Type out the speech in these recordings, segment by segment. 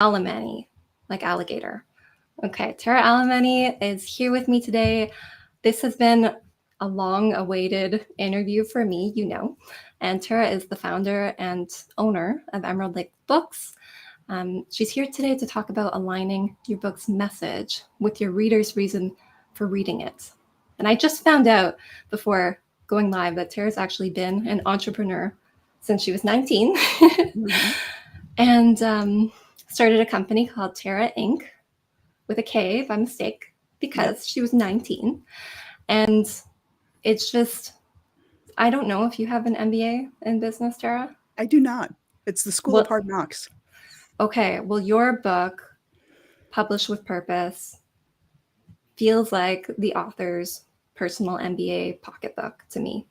Alemany, like alligator. Okay, Tara Alemany is here with me today. This has been a long-awaited interview for me, and Tara is the founder and owner of Emerald Lake Books. She's here today to talk about aligning your book's message with your reader's reason for reading it. And I just found out before going live that Tara's actually been an entrepreneur since she was 19 Mhm. and started a company called Tara Inc. with a K by mistake Yep. because she was 19. And it's just, I don't know if you have an MBA in business, Tara. I do not. It's the School of Well, Hard Knocks. okay, well, your book, Published with Purpose, feels like the author's personal MBA pocketbook to me.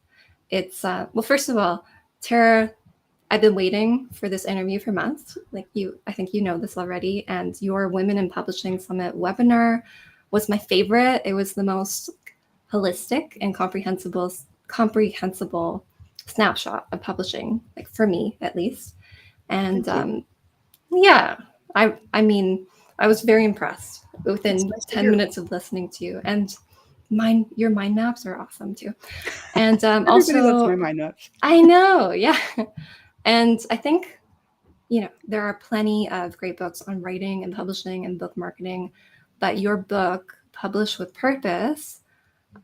It's, well, first of all, Tara, I've been waiting for this interview for months. I think you know this already. And your Women in Publishing Summit webinar was my favorite. It was the most holistic and comprehensible snapshot of publishing, like for me at least. And Thank you. yeah, I mean, I was very impressed It's within nice to 10 hear. minutes of listening to you. And your mind maps are awesome too. And Everybody loves my also, mind maps. I know, yeah. And I think, there are plenty of great books on writing and publishing and book marketing, but your book, Published with Purpose,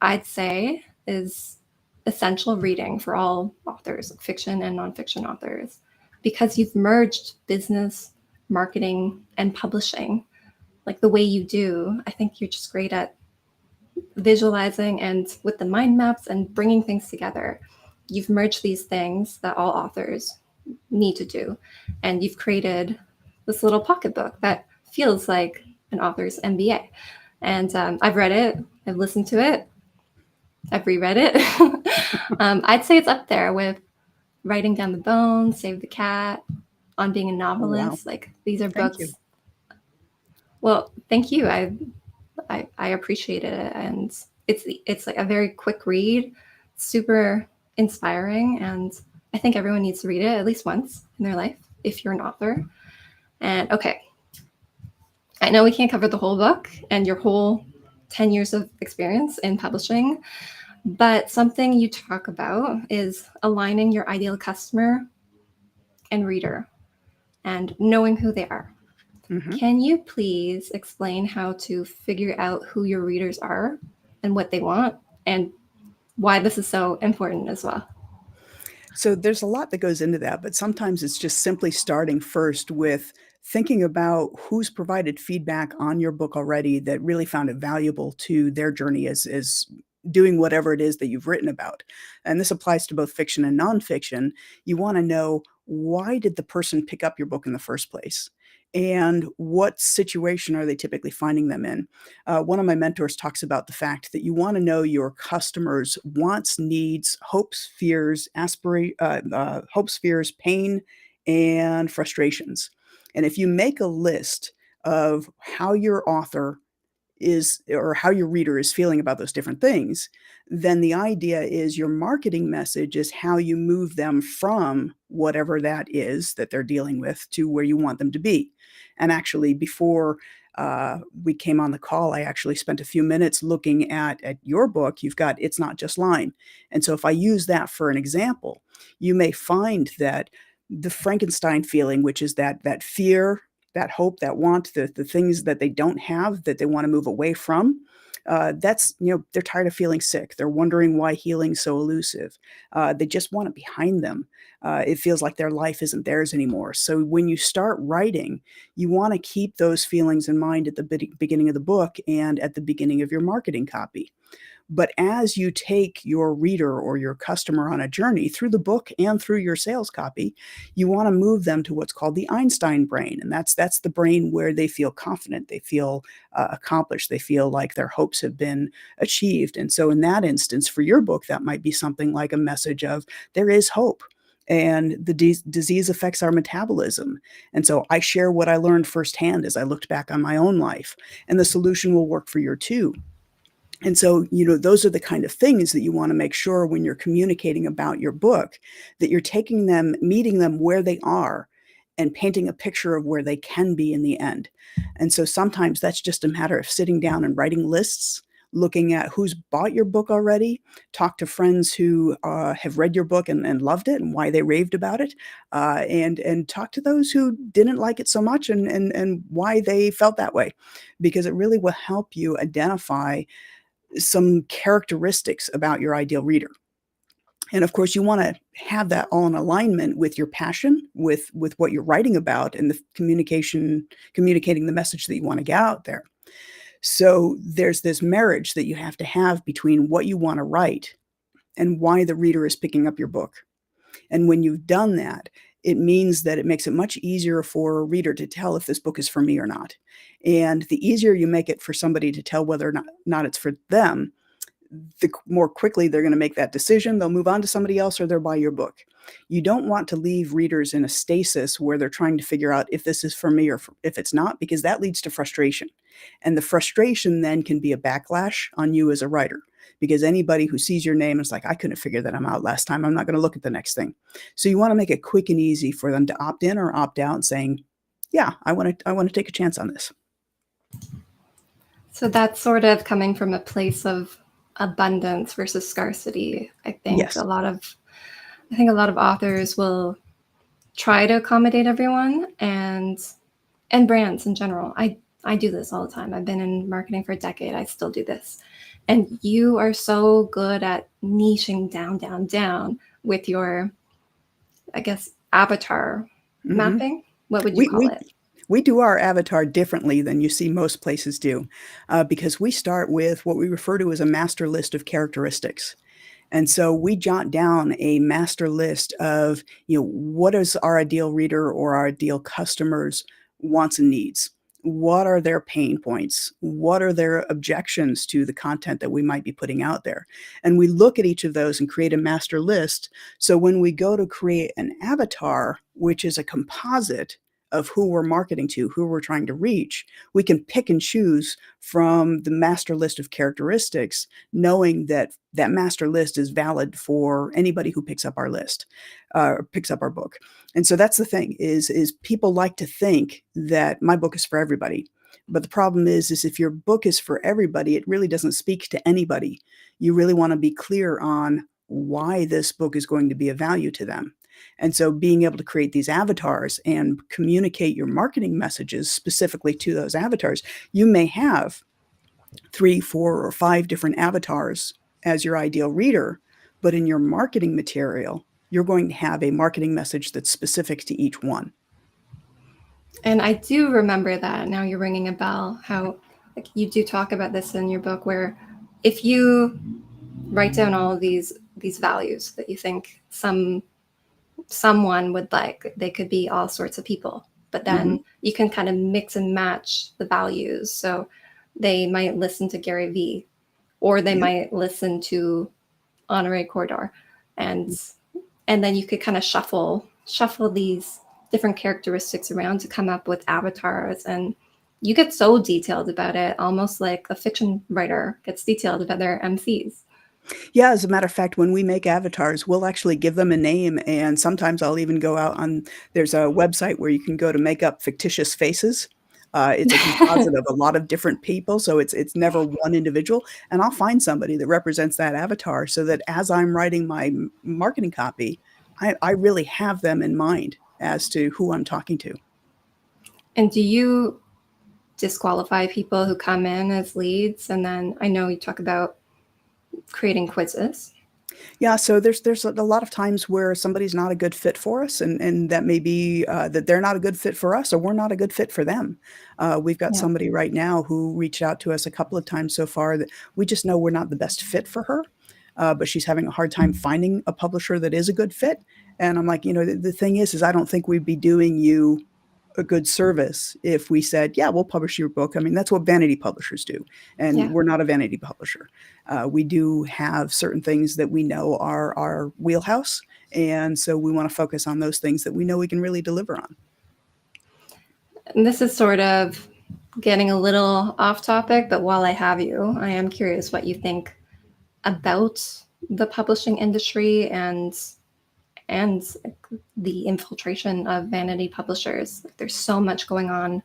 I'd say is essential reading for all authors, like fiction and nonfiction authors, because you've merged business, marketing, and publishing like the way you do. I think you're just great at visualizing and with the mind maps and bringing things together. You've merged these things that all authors need to do, and you've created this little pocketbook that feels like an author's MBA. And I've read it, I've listened to it, I've reread it. I'd say it's up there with Writing Down the Bones, Save the Cat, On Being a Oh, wow. Novelist. Like these are Thank you. books. Well, thank you. I appreciate it, and it's like a very quick read, super inspiring, and I think everyone needs to read it at least once in their life if you're an author. And okay, I know we can't cover the whole book and your whole 10 years of experience in publishing, but something you talk about is aligning your ideal customer and reader and knowing who they are. hmm Can you please explain how to figure out who your readers are and what they want and why this is so important as well? So there's a lot that goes into that, but sometimes it's just simply starting first with thinking about who's provided feedback on your book already that really found it valuable to their journey as doing whatever it is that you've written about. And this applies to both fiction and nonfiction. You want to know, why did the person pick up your book in the first place? And what situation are they typically finding them in? One of my mentors talks about the fact that you want to know your customers' wants, needs, hopes, fears, pain, and frustrations. And if you make a list of how your author is, or how your reader is feeling about those different things, then the idea is your marketing message is how you move them from whatever that is that they're dealing with to where you want them to be. And actually, before we came on the call, I actually spent a few minutes looking at your book. You've got It's Not Just Line. And so if I use that for an example, you may find that the Frankenstein feeling, which is that fear, that hope, that want, the things that they don't have that they want to move away from. That's, they're tired of feeling sick. They're wondering why healing's so elusive. They just want it behind them. It feels like their life isn't theirs anymore. So when you start writing, you want to keep those feelings in mind at the beginning of the book and at the beginning of your marketing copy. But as you take your reader or your customer on a journey through the book and through your sales copy, you want to move them to what's called the Einstein brain. And that's the brain where they feel confident, they feel accomplished, they feel like their hopes have been achieved. And so in that instance, for your book, that might be something like a message of there is hope. And the disease affects our metabolism. And so I share what I learned firsthand as I looked back on my own life. And the solution will work for your too. And so, those are the kind of things that you want to make sure when you're communicating about your book, that you're taking them, meeting them where they are, and painting a picture of where they can be in the end. And so sometimes that's just a matter of sitting down and writing lists, looking at who's bought your book already, talk to friends who have read your book and loved it and why they raved about it, and talk to those who didn't like it so much and why they felt that way, because it really will help you identify some characteristics about your ideal reader. And of course, you want to have that all in alignment with your passion, with what you're writing about, and the communicating the message that you want to get out there. So there's this marriage that you have to have between what you want to write and why the reader is picking up your book. And when you've done that, it means that it makes it much easier for a reader to tell if this book is for me or not. And the easier you make it for somebody to tell whether or not it's for them, the more quickly they're going to make that decision. They'll move on to somebody else or they'll buy your book. You don't want to leave readers in a stasis where they're trying to figure out if this is for me or if it's not, because that leads to frustration. And the frustration then can be a backlash on you as a writer, because anybody who sees your name is like, I couldn't figure that out last time. I'm not going to look at the next thing. So you want to make it quick and easy for them to opt in or opt out, saying, yeah, I want to take a chance on this. So that's sort of coming from a place of abundance versus scarcity. I think Yes. a lot of authors will try to accommodate everyone and brands in general. I do this all the time. I've been in marketing for a decade. I still do this. And you are so good at niching down with your, I guess, avatar mapping. What would you call it? We do our avatar differently than you see most places do, because we start with what we refer to as a master list of characteristics. And so we jot down a master list of, what is our ideal reader or our ideal customers' wants and needs? What are their pain points? What are their objections to the content that we might be putting out there? And we look at each of those and create a master list. So when we go to create an avatar, which is a composite of who we're marketing to, who we're trying to reach, we can pick and choose from the master list of characteristics, knowing that that master list is valid for anybody who picks up our list, picks up our book. And so that's the thing is people like to think that my book is for everybody. But the problem is if your book is for everybody, it really doesn't speak to anybody. You really want to be clear on why this book is going to be of value to them. And so being able to create these avatars and communicate your marketing messages specifically to those avatars, you may have 3, 4, or 5 different avatars as your ideal reader, but in your marketing material, you're going to have a marketing message that's specific to each one. And I do remember that. Now you're ringing a bell, how you do talk about this in your book, where if you write down all of these values that you think someone would like, they could be all sorts of people, but then you can kind of mix and match the values. So they might listen to Gary Vee, or they might listen to Honoré Corridor, and then you could kind of shuffle these different characteristics around to come up with avatars. And you get so detailed about it, almost like a fiction writer gets detailed about their MCs. Yeah, as a matter of fact, when we make avatars, we'll actually give them a name, and sometimes I'll even go out on there's a website where you can go to make up fictitious faces. It's a composite of a lot of different people, so it's never one individual, and I'll find somebody that represents that avatar so that as I'm writing my marketing copy, I really have them in mind as to who I'm talking to. And do you disqualify people who come in as leads? And then I know you talk about creating quizzes. Yeah, so there's a lot of times where somebody's not a good fit for us, and that may be that they're not a good fit for us, or we're not a good fit for them. We've got somebody right now who reached out to us a couple of times so far that we just know we're not the best fit for her, but she's having a hard time finding a publisher that is a good fit. And I'm like, the thing is I don't think we'd be doing you a good service if we said, yeah, we'll publish your book. I mean, that's what vanity publishers do. And we're not a vanity publisher. We do have certain things that we know are our wheelhouse. And so we want to focus on those things that we know we can really deliver on. And this is sort of getting a little off topic, but while I have you, I am curious what you think about the publishing industry and and the infiltration of vanity publishers. There's so much going on.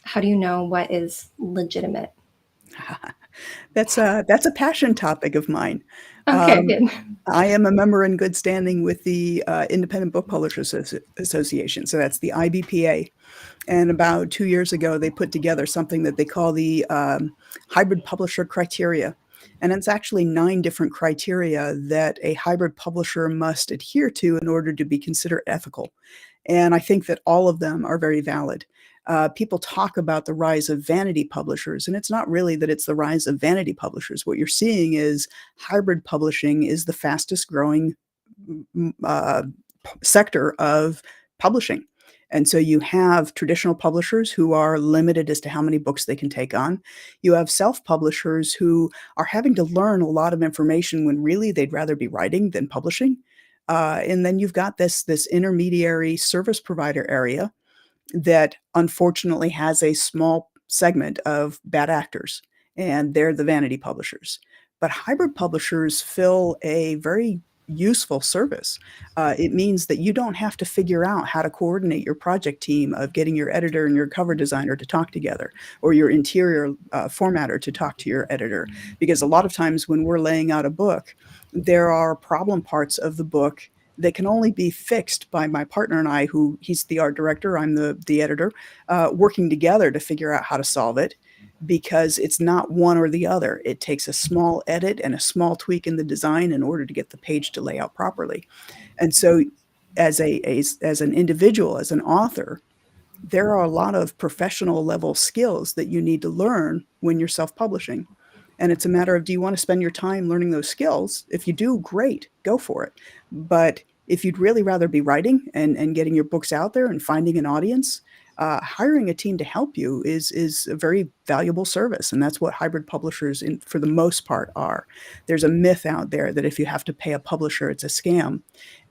How do you know what is legitimate? That's a passion topic of mine. Okay, Um, good. I am a member in good standing with the Independent Book Publishers Association, so that's the IBPA. And about 2 years ago, they put together something that they call the hybrid publisher criteria. And it's actually 9 different criteria that a hybrid publisher must adhere to in order to be considered ethical. And I think that all of them are very valid. People talk about the rise of vanity publishers, and it's not really that it's the rise of vanity publishers. What you're seeing is hybrid publishing is the fastest growing sector of publishing. And so you have traditional publishers who are limited as to how many books they can take on. You have self-publishers who are having to learn a lot of information when really they'd rather be writing than publishing. And then you've got this intermediary service provider area that unfortunately has a small segment of bad actors, and they're the vanity publishers. But hybrid publishers fill a very useful service. It means that you don't have to figure out how to coordinate your project team of getting your editor and your cover designer to talk together, or your interior formatter to talk to your editor. Because a lot of times when we're laying out a book, there are problem parts of the book that can only be fixed by my partner and I, who he's the art director, I'm the editor, working together to figure out how to solve it, because it's not one or the other. It takes a small edit and a small tweak in the design in order to get the page to lay out properly. And so as an individual, as an author, there are a lot of professional level skills that you need to learn when you're self-publishing. And it's a matter of, do you want to spend your time learning those skills? If you do, great, go for it. But if you'd really rather be writing and getting your books out there and finding an audience, hiring a team to help you is a very valuable service. And that's what hybrid publishers, for the most part, are. There's a myth out there that if you have to pay a publisher, it's a scam.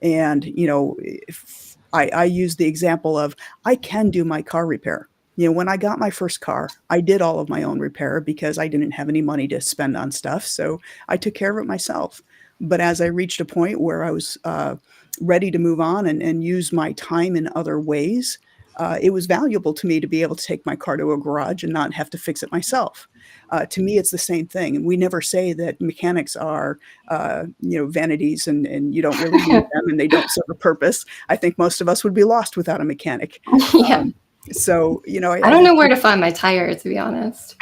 And, if I use the example of, I can do my car repair. When I got my first car, I did all of my own repair because I didn't have any money to spend on stuff. So I took care of it myself. But as I reached a point where I was ready to move on and use my time in other ways, it was valuable to me to be able to take my car to a garage and not have to fix it myself. To me, it's the same thing. And we never say that mechanics are, vanities and you don't really need them and they don't serve a purpose. I think most of us would be lost without a mechanic. Yeah. So, I don't know where to find my tire, to be honest.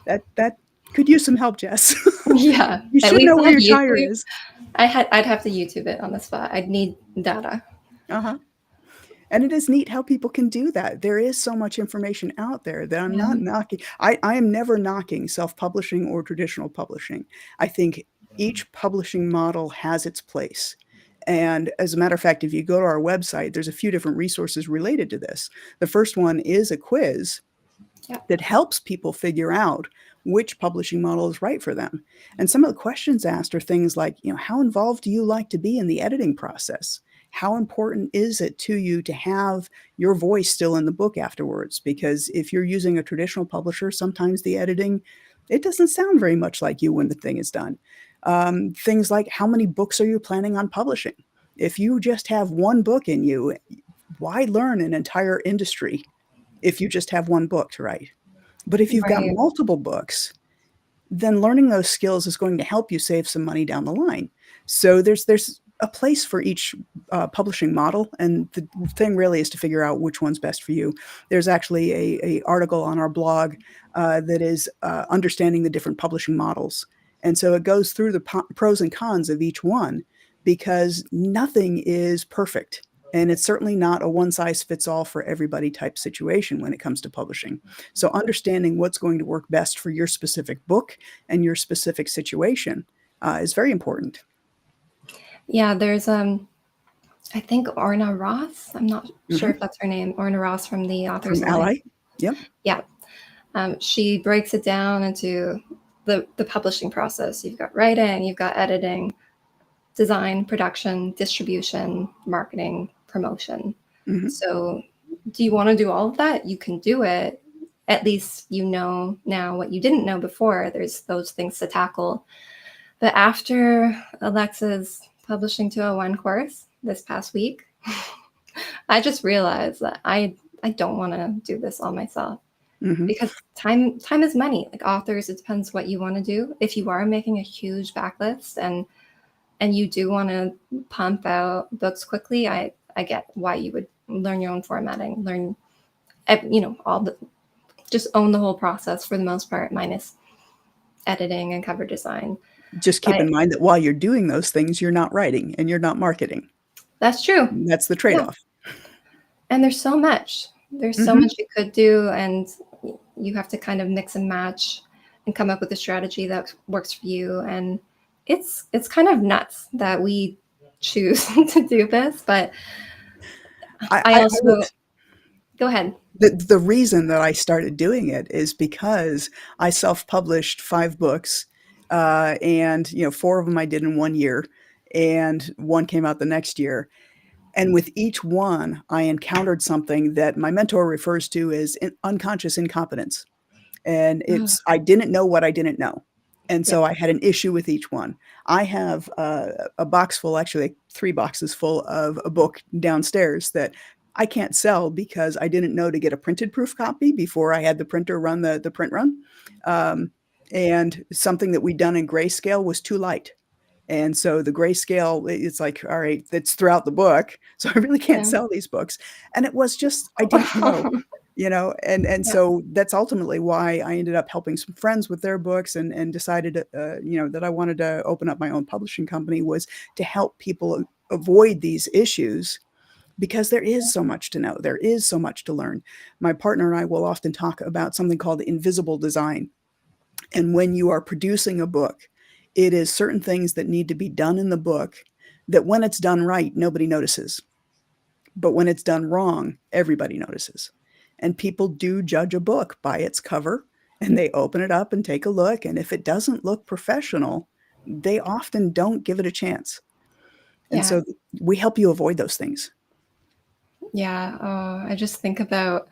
that could use some help, Jess. Yeah. You At should least know where on your tire YouTube, is. I'd have to YouTube it on the spot. I'd need data. Uh-huh. And it is neat how people can do that. There is so much information out there that I'm not knocking. I am never knocking self-publishing or traditional publishing. I think each publishing model has its place. And as a matter of fact, if you go to our website, there's a few different resources related to this. The first one is a quiz that helps people figure out which publishing model is right for them. And some of the questions asked are things like, how involved do you like to be in the editing process? How important is it to you to have your voice still in the book afterwards? Because if you're using a traditional publisher, sometimes the editing, it doesn't sound very much like you when the thing is done. Things like, how many books are you planning on publishing? If you just have one book in you, why learn an entire industry if you just have one book to write? But if you've got Right. multiple books, then learning those skills is going to help you save some money down the line. So there's a place for each publishing model, and the thing really is to figure out which one's best for you. There's actually a article on our blog that is understanding the different publishing models. And so it goes through the pros and cons of each one, because nothing is perfect. And it's certainly not a one-size-fits-all for everybody type situation when it comes to publishing. So understanding what's going to work best for your specific book and your specific situation is very important. Yeah, there's I think Orna Ross. I'm not sure if that's her name. Orna Ross from the Authors From Alliance. Ally. Yep. Yeah. She breaks it down into the publishing process. You've got writing, you've got editing, design, production, distribution, marketing, promotion. Mhm. So do you want to do all of that? You can do it. At least you know now what you didn't know before. There's those things to tackle. But after Alexa's publishing 201 course this past week, I just realized that I don't want to do this all myself Mhm. because time is money. Like authors, it depends what you want to do. If you are making a huge backlist and you do want to pump out books quickly, I get why you would learn your own formatting, learn all the just own the whole process for the most part, minus editing and cover design. Just keep But in mind that while you're doing those things, you're not writing and you're not marketing. that's true. That's the Yeah. trade-off. And there's so much. There's so Mhm. much you could do, and you have to kind of mix and match and come up with a strategy that works for you. And it's kind of nuts that we choose to do this, but I I will. also go ahead. The reason that I started doing it is because I self-published 5 books, and, 4 of them I did in 1 year, and 1 came out the next year. And with each one, I encountered something that my mentor refers to as unconscious incompetence. And Ugh, I didn't know what I didn't know. And yep. so I had an issue with each one. I have a box full, actually 3 boxes full of a book downstairs that I can't sell because I didn't know to get a printed proof copy before I had the printer run the print run. Um, and something that we'd done in grayscale was too light. And so the grayscale, it's like, all right, that's throughout the book. So I really can't Yeah. sell these books. And it was just, I didn't know, and Yeah. so that's ultimately why I ended up helping some friends with their books and decided, that I wanted to open up my own publishing company, was to help people avoid these issues because there is so much to know. There is so much to learn. My partner and I will often talk about something called invisible design. And when you are producing a book, it is certain things that need to be done in the book that when it's done right, nobody notices. But when it's done wrong, everybody notices. And people do judge a book by its cover, and they open it up and take a look. And if it doesn't look professional, they often don't give it a chance. And Yeah. so we help you avoid those things. Yeah. Oh, I just think about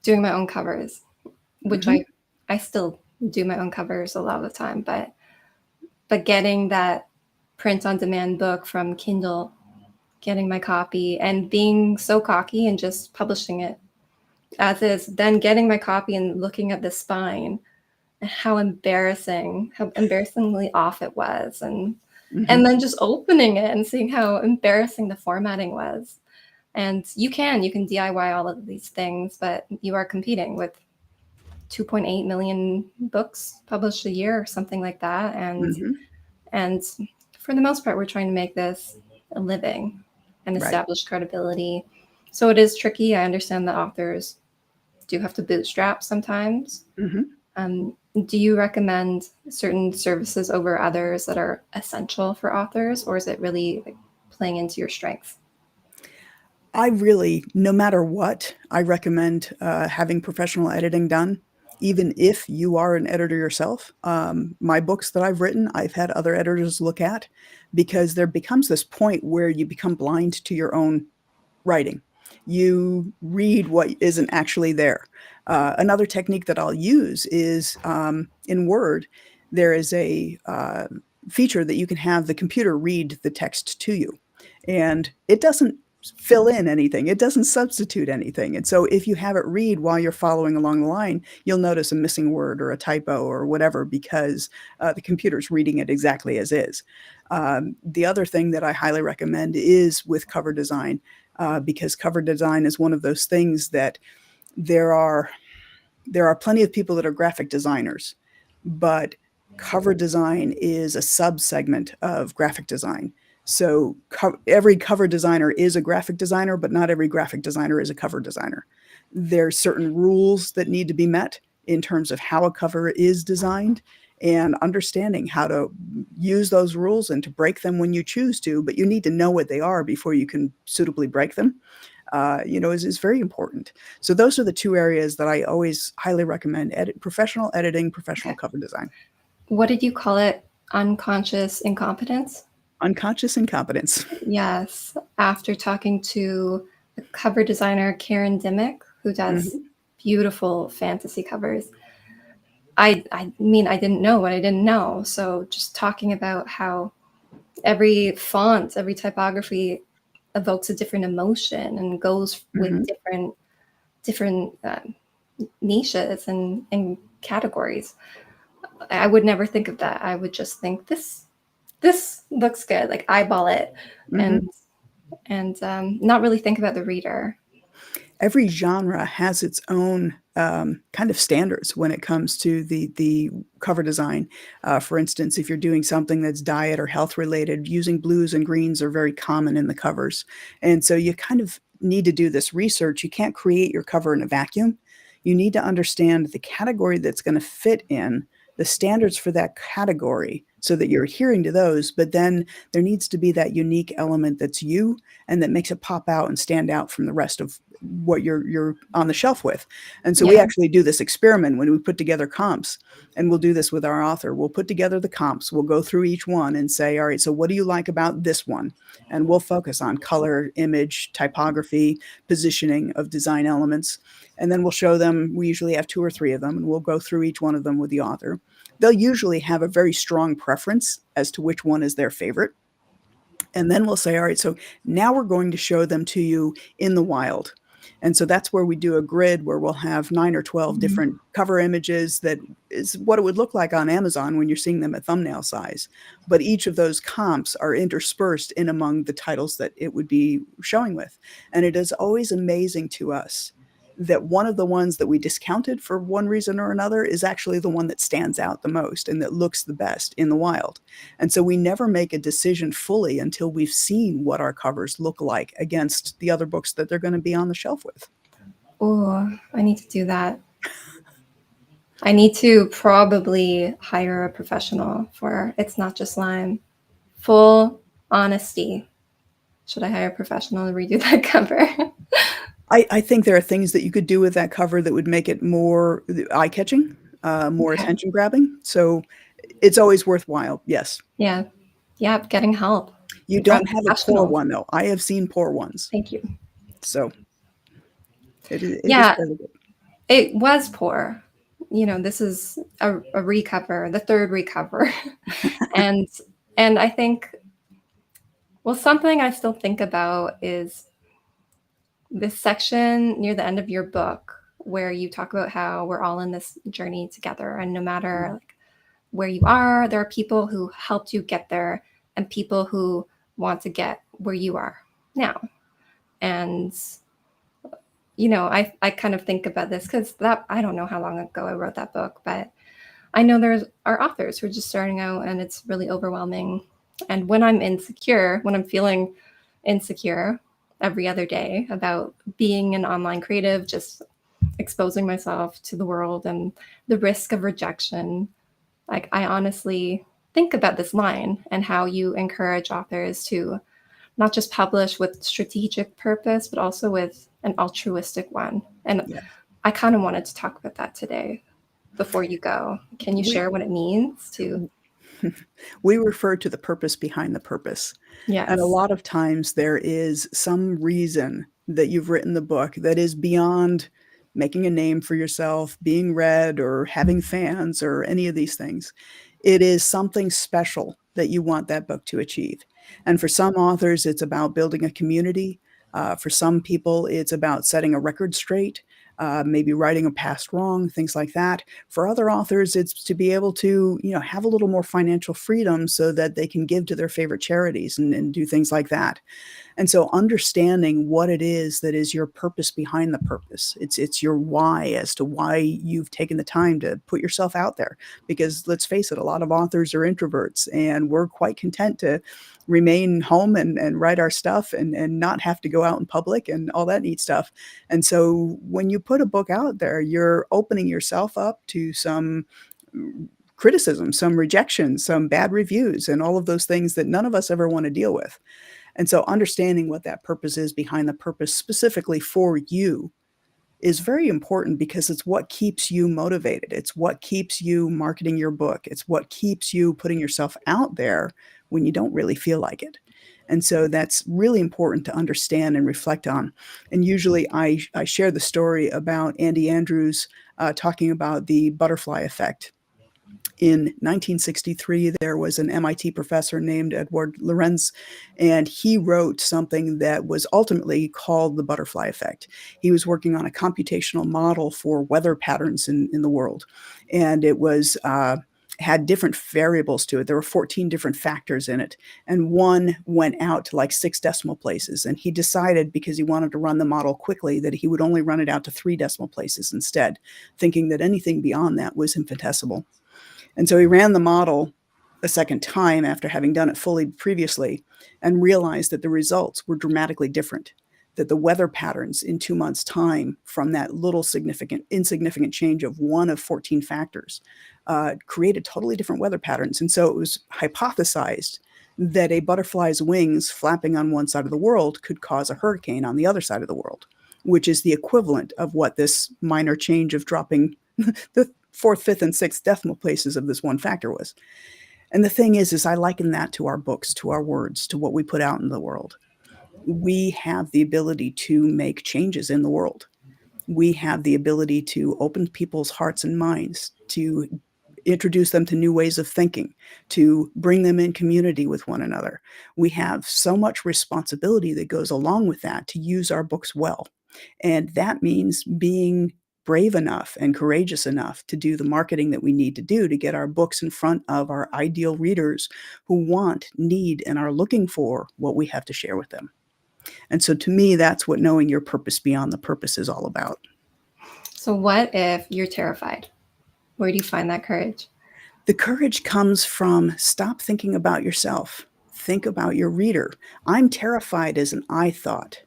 doing my own covers, which Mhm. I still do my own covers a lot of the time, but getting that print on demand book from Kindle, getting my copy and being so cocky and just publishing it as is, then getting my copy and looking at the spine and how embarrassingly off it was, and Mhm. then just opening it and seeing how embarrassing the formatting was. And you can DIY all of these things, but you are competing with 2.8 million books published a year or something like that. Mhm. And for the most part, we're trying to make this a living and Right. establish credibility. So it is tricky. I understand that authors do have to bootstrap sometimes. Mhm. Um, do you recommend certain services over others that are essential for authors, or is it really like playing into your strengths? I really, no matter what, I recommend having professional editing done, even if you are an editor yourself. My books that I've written, I've had other editors look at because there becomes this point where you become blind to your own writing. You read what isn't actually there. Another technique that I'll use is in Word, there is a feature that you can have the computer read the text to you. And it doesn't fill in anything, it doesn't substitute anything. And so if you have it read while you're following along the line, you'll notice a missing word or a typo or whatever because the computer's reading it exactly as is. The other thing that I highly recommend is with cover design, because cover design is one of those things that there are plenty of people that are graphic designers, but cover design is a subsegment of graphic design. So every cover designer is a graphic designer, but not every graphic designer is a cover designer. There's certain rules that need to be met in terms of how a cover is designed and understanding how to use those rules and to break them when you choose to, but you need to know what they are before you can suitably break them, is very important. So those are the 2 areas that I always highly recommend: professional editing, professional Okay. cover design. What did you call it? Unconscious incompetence? Unconscious incompetence. Yes. After talking to a cover designer, Karen Dimmick, who does Mhm. beautiful fantasy covers, I mean, I didn't know what I didn't know. So just talking about how Every font, every typography evokes a different emotion and goes with Mhm. different niches and categories. I would never think of that. I would just think this looks good, like eyeball it, Mhm. and not really think about the reader. Every genre has its own kind of standards when it comes to the cover design. For instance, if you're doing something that's diet or health related, using blues and greens are very common in the covers, and so you kind of need to do this research. You can't create your cover in a vacuum. You need to understand the category that's going to fit in, the standards for that category, so that you're adhering to those. But then there needs to be that unique element that's you and that makes it pop out and stand out from the rest of what you're on the shelf with. And so we Yeah. actually do this experiment when we put together comps, and we'll do this with our author. We'll put together the comps, we'll go through each one and say, all right, so what do you like about this one? And we'll focus on color, image, typography, positioning of design elements. And then we'll show them, we usually have two or three of them, and we'll go through each one of them with the author. They'll usually have a very strong preference as to which one is their favorite. And then we'll say, all right, so now we're going to show them to you in the wild. And so that's where we do a grid where we'll have 9 or 12 Mhm. different cover images that is what it would look like on Amazon when you're seeing them at thumbnail size. But each of those comps are interspersed in among the titles that it would be showing with. And it is always amazing to us that one of the ones that we discounted for one reason or another is actually the one that stands out the most and that looks the best in the wild. And so we never make a decision fully until we've seen what our covers look like against the other books that they're going to be on the shelf with. Oh, I need to do that. I need to probably hire a professional for It's Not Just Lime. Full honesty. Should I hire a professional to redo that cover? I think there are things that you could do with that cover that would make it more eye catching, more Okay. attention grabbing. So it's always worthwhile. Yes. Yeah. Yeah, getting help You from don't have a poor professionals. one, though. I have seen poor ones. Thank you. So it is Yeah, fairly good. it was poor. This is a recover, the third recover. and and I think, well, something I still think about is this section near the end of your book where you talk about how we're all in this journey together, and no matter Mhm. like where you are, there are people who helped you get there and people who want to get where you are now. And I kind of think about this because that I don't know how long ago I wrote that book, but I know there are authors who are just starting out and it's really overwhelming. And when I'm feeling insecure every other day about being an online creative, just exposing myself to the world and the risk of rejection, like I honestly think about this line and how you encourage authors to not just publish with strategic purpose, but also with an altruistic one. And Yeah. I kind of wanted to talk about that today before you go. Can you We share what it means to? we refer to the purpose behind the purpose. And a Yes. lot of times there is some reason that you've written the book that is beyond making a name for yourself, being read, or having fans, or any of these things. It is something special that you want that book to achieve. And for some authors, it's about building a community. For some people, it's about setting a record straight, maybe righting a past wrong, things like that. For other authors, it's to be able to, have a little more financial freedom so that they can give to their favorite charities and do things like that. And so understanding what it is that is your purpose behind the purpose. It's your why as to why you've taken the time to put yourself out there. Because let's face it, a lot of authors are introverts and we're quite content to remain home and write our stuff and not have to go out in public and all that neat stuff. And so when you put a book out there, you're opening yourself up to some criticism, some rejection, some bad reviews, and all of those things that none of us ever want to deal with. And so understanding what that purpose is behind the purpose specifically for you is very important because it's what keeps you motivated. It's what keeps you marketing your book. It's what keeps you putting yourself out there when you don't really feel like it. And so that's really important to understand and reflect on. And usually I share the story about Andy Andrews talking about the butterfly effect In 1963, there was an MIT professor named Edward Lorenz, and he wrote something that was ultimately called the butterfly effect. He was working on a computational model for weather patterns in the world, and it was had different variables to it. There were 14 different factors in it, and one went out to like 6 decimal places. And he decided, because he wanted to run the model quickly, that he would only run it out to 3 decimal places instead, thinking that anything beyond that was infinitesimal. And so he ran the model a second time after having done it fully previously and realized that the results were dramatically different, that the weather patterns in 2 months' time from that little insignificant change of one of 14 factors created totally different weather patterns. And so it was hypothesized that a butterfly's wings flapping on one side of the world could cause a hurricane on the other side of the world, which is the equivalent of what this minor change of dropping the 4th, 5th, and 6th decimal places of this one factor was. And the thing is I liken that to our books, to our words, to what we put out in the world. We have the ability to make changes in the world. We have the ability to open people's hearts and minds, to introduce them to new ways of thinking, to bring them in community with one another. We have so much responsibility that goes along with that to use our books well. And that means being brave enough and courageous enough to do the marketing that we need to do to get our books in front of our ideal readers who want, need, and are looking for what we have to share with them. And so to me, that's what knowing your purpose beyond the purpose is all about. So what if you're terrified? Where do you find that courage? The courage comes from stop thinking about yourself. Think about your reader. I'm terrified is an I thought.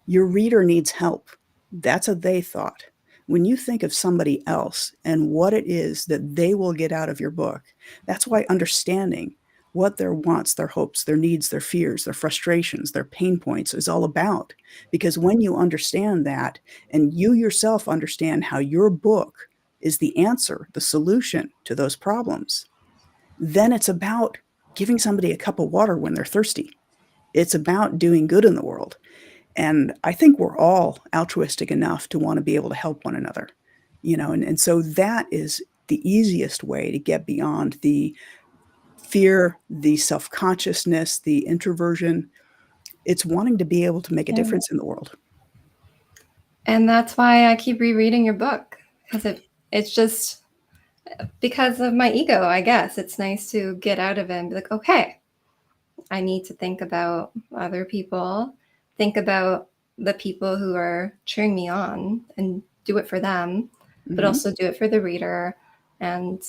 Your reader needs help. That's a they thought. When you think of somebody else and what it is that they will get out of your book, that's why understanding what their wants, their hopes, their needs, their fears, their frustrations, their pain points is all about. Because when you understand that and you yourself understand how your book is the answer, the solution to those problems, then it's about giving somebody a cup of water when they're thirsty. It's about doing good in the world. And I think we're all altruistic enough to want to be able to help one another, and so that is the easiest way to get beyond the fear, the self-consciousness, the introversion. It's wanting to be able to make a difference in the world. And that's why I keep rereading your book, because it's just because of my ego, I guess. It's nice to get out of it and be like, okay, I need to think about other people, think about the people who are cheering me on and do it for them, but also do it for the reader. And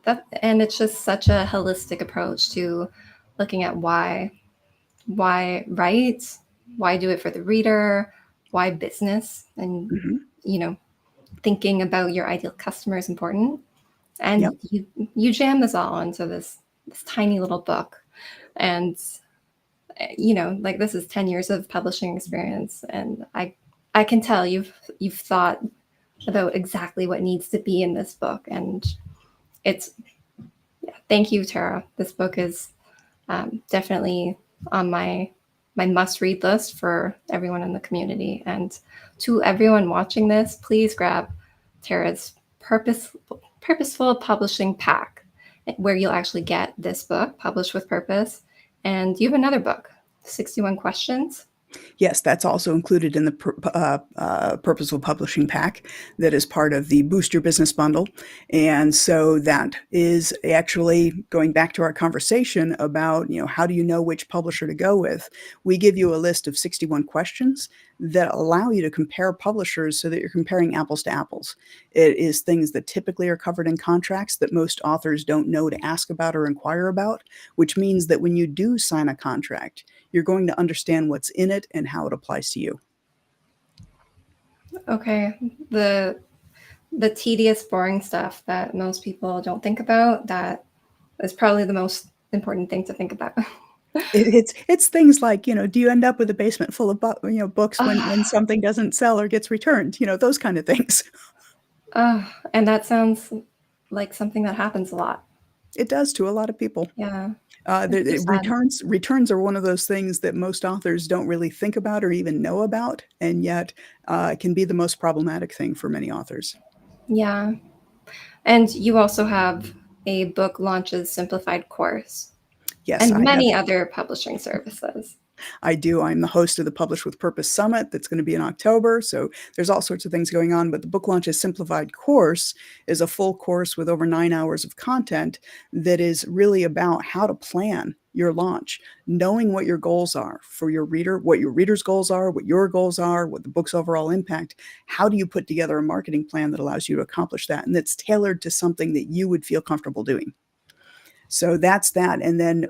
it's just such a holistic approach to looking at why write, why do it for the reader, why business, and thinking about your ideal customer is important. And you jam this all into this tiny little book. And like, this is 10 years of publishing experience, and I can tell you've thought about exactly what needs to be in this book. And thank you, Tara. This book is definitely on my must-read list for everyone in the community. And to everyone watching this, please grab Tara's Purposeful Publishing Pack, where you'll actually get this book, Published with Purpose. And you have another book, 61 Questions. Yes, that's also included in the Purposeful Publishing Pack that is part of the Boost Your Business Bundle. And so that is actually going back to our conversation about, how do you know which publisher to go with? We give you a list of 61 questions that allow you to compare publishers so that you're comparing apples to apples. It is things that typically are covered in contracts that most authors don't know to ask about or inquire about, which means that when you do sign a contract, you're going to understand what's in it and how it applies to you. Okay. The tedious, boring stuff that most people don't think about, that is probably the most important thing to think about. It's things like, do you end up with a basement full of books when something doesn't sell or gets returned? Those kind of things. And that sounds like something that happens a lot. It does to a lot of people. Yeah. Returns are one of those things that most authors don't really think about or even know about, and yet can be the most problematic thing for many authors. Yeah. And you also have a book launches Simplified course Yes, and I have. many other publishing services. I do. I'm the host of the Publish with Purpose Summit that's going to be in October. So there's all sorts of things going on. But the Book Launches Simplified course is a full course with over 9 hours of content that is really about how to plan your launch, knowing what your goals are for your reader, what your reader's goals are, what your goals are, what the book's overall impact. How do you put together a marketing plan that allows you to accomplish that and that's tailored to something that you would feel comfortable doing? So that's that. And then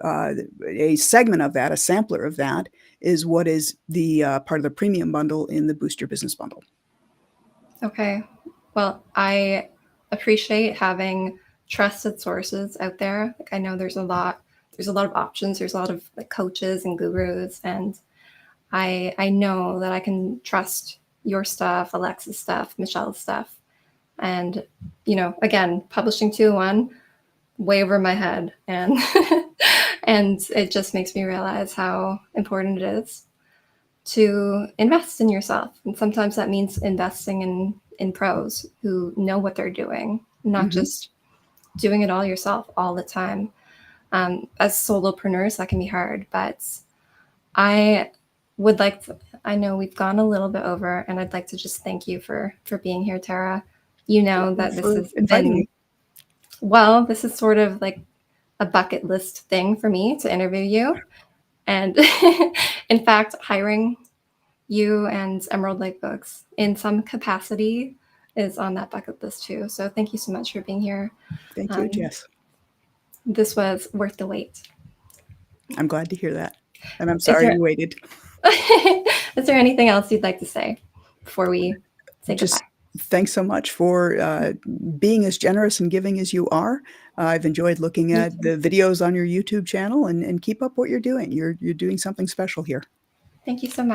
a segment of that, a sampler of that, is what is the part of the premium bundle in the Boost Your Business bundle. Okay. Well, I appreciate having trusted sources out there. Like I know there's a lot of options. There's a lot of like coaches and gurus, and I know that I can trust your stuff, Alexa's stuff, Michelle's stuff. And again, publishing 201 way over my head, and and it just makes me realize how important it is to invest in yourself. And sometimes that means investing in pros who know what they're doing, not just doing it all yourself all the time. As solopreneurs, that can be hard, but I would like to, I know we've gone a little bit over, and I'd like to just thank you for being here, Tara. You know that this For has inviting been, me. well, this is sort of like a bucket list thing for me to interview you. And in fact, hiring you and Emerald Lake Books in some capacity is on that bucket list too. So thank you so much for being here. Thank you, Jess. This was worth the wait. I'm glad to hear that. And I'm Is sorry there you waited. is there anything else you'd like to say before we say Just goodbye? thanks so much for being as generous and giving as you are. I've enjoyed looking Me at too. the videos on your YouTube channel, and keep up what you're doing. You're doing something special here. Thank you so much.